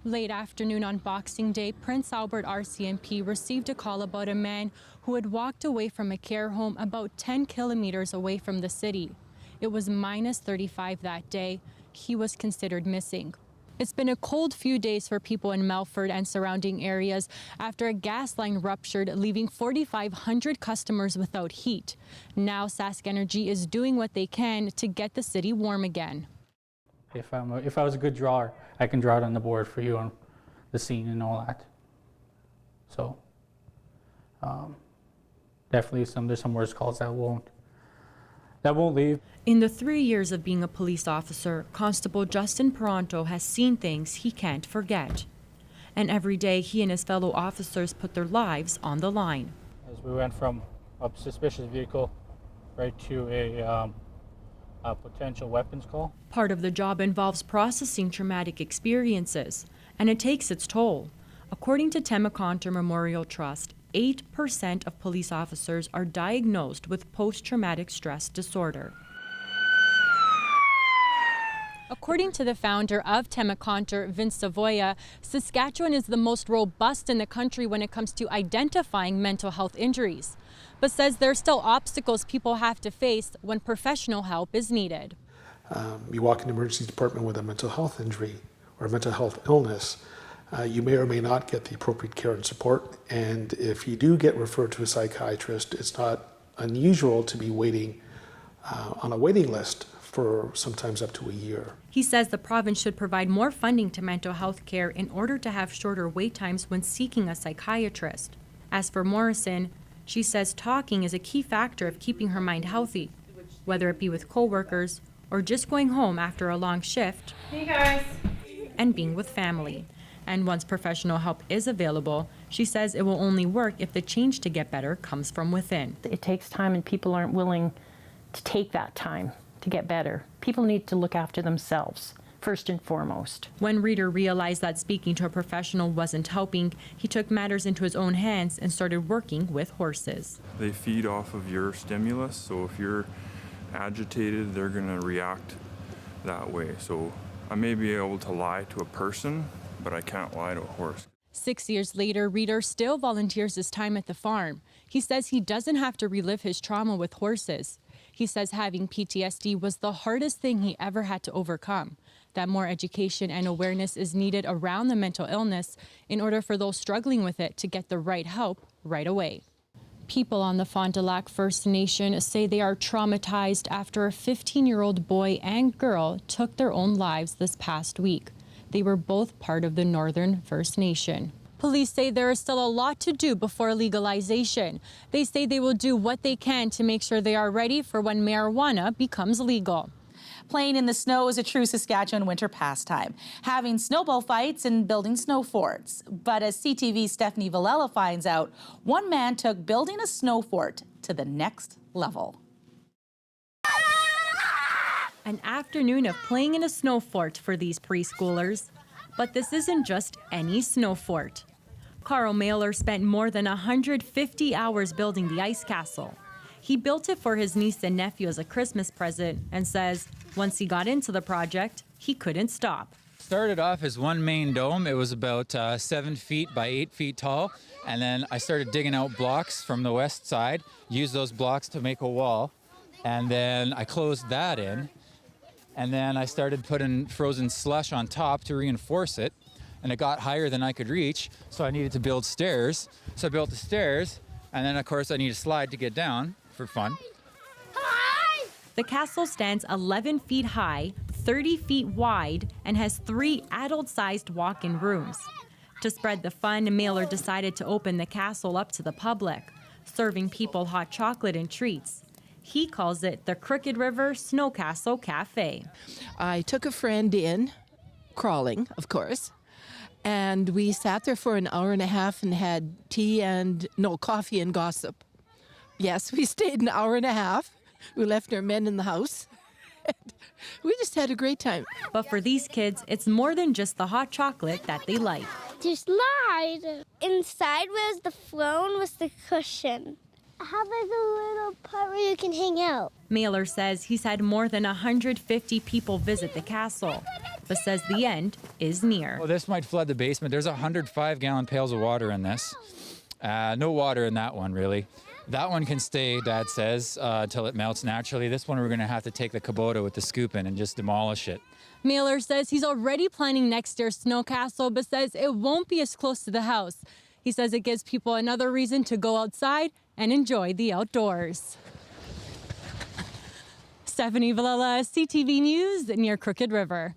Late afternoon on Boxing Day, Prince Albert RCMP received a call about a man who had walked away from a care home about 10 kilometers away from the city. It was minus 35 that day. He was considered missing. It's been a cold few days for people in Melfort and surrounding areas after a gas line ruptured, leaving 4,500 customers without heat. Now Sask Energy is doing what they can to get the city warm again. If I was a good drawer, I can draw it on the board for you on the scene and all that. So definitely there's some worse calls that won't leave. In the 3 years of being a police officer, Constable Justin Peranto has seen things he can't forget. And every day he and his fellow officers put their lives on the line. As we went from a suspicious vehicle right to a potential weapons call. Part of the job involves processing traumatic experiences, and it takes its toll. According to Temaconter Memorial Trust, 8% of police officers are diagnosed with post-traumatic stress disorder. According to the founder of Temaconter, Vince Savoya, Saskatchewan is the most robust in the country when it comes to identifying mental health injuries, but says there are still obstacles people have to face when professional help is needed. You walk in the emergency department with a mental health injury or a mental health illness, you may or may not get the appropriate care and support. And if you do get referred to a psychiatrist, it's not unusual to be waiting on a waiting list for sometimes up to a year. He says the province should provide more funding to mental health care in order to have shorter wait times when seeking a psychiatrist. As for Morrison, she says talking is a key factor of keeping her mind healthy, whether it be with coworkers or just going home after a long shift. Hey guys. And being with family. And once professional help is available, she says it will only work if the change to get better comes from within. It takes time and people aren't willing to take that time to get better. People need to look after themselves, first and foremost. When Reader realized that speaking to a professional wasn't helping, he took matters into his own hands and started working with horses. They feed off of your stimulus, so if you're agitated, they're going to react that way. So I may be able to lie to a person, but I can't lie to a horse. 6 years later, Reader still volunteers his time at the farm. He says he doesn't have to relive his trauma with horses. He says having PTSD was the hardest thing he ever had to overcome, that more education and awareness is needed around the mental illness in order for those struggling with it to get the right help right away. People on the Fond du Lac First Nation say they are traumatized after a 15-year-old boy and girl took their own lives this past week. They were both part of the Northern First Nation. Police say there is still a lot to do before legalization. They say they will do what they can to make sure they are ready for when marijuana becomes legal. Playing in the snow is a true Saskatchewan winter pastime, having snowball fights and building snow forts. But as CTV's Stephanie Villella finds out, one man took building a snow fort to the next level. An afternoon of playing in a snow fort for these preschoolers. But this isn't just any snow fort. Carl Mailer spent more than 150 hours building the ice castle. He built it for his niece and nephew as a Christmas present and says once he got into the project, he couldn't stop. Started off as one main dome. It was about 7 feet by 8 feet tall. And then I started digging out blocks from the west side, used those blocks to make a wall. And then I closed that in. And then I started putting frozen slush on top to reinforce it. And it got higher than I could reach, so I needed to build stairs. So I built the stairs, and then of course I need a slide to get down for fun. Hi! The castle stands 11 feet high, 30 feet wide, and has 3 adult-sized walk-in rooms. To spread the fun, Mailer decided to open the castle up to the public, serving people hot chocolate and treats. He calls it the Crooked River Snow Castle Cafe. I took a friend in, crawling, of course, and we sat there for an hour and a half and had coffee and gossip. Yes, we stayed an hour and a half. We left our men in the house. We just had a great time. But for these kids, it's more than just the hot chocolate that they like. To slide. Inside was the throne with the cushion. How about the little part where you can hang out? Mailer says he's had more than 150 people visit the castle. but says the end is near. Well, this might flood the basement. There's 105-gallon pails of water in this. No water in that one, really. That one can stay, Dad says, till it melts naturally. This one we're going to have to take the Kubota with the scoop in and just demolish it. Mailer says he's already planning next year's snow castle, but says it won't be as close to the house. He says it gives people another reason to go outside and enjoy the outdoors. Stephanie Villella, CTV News near Crooked River.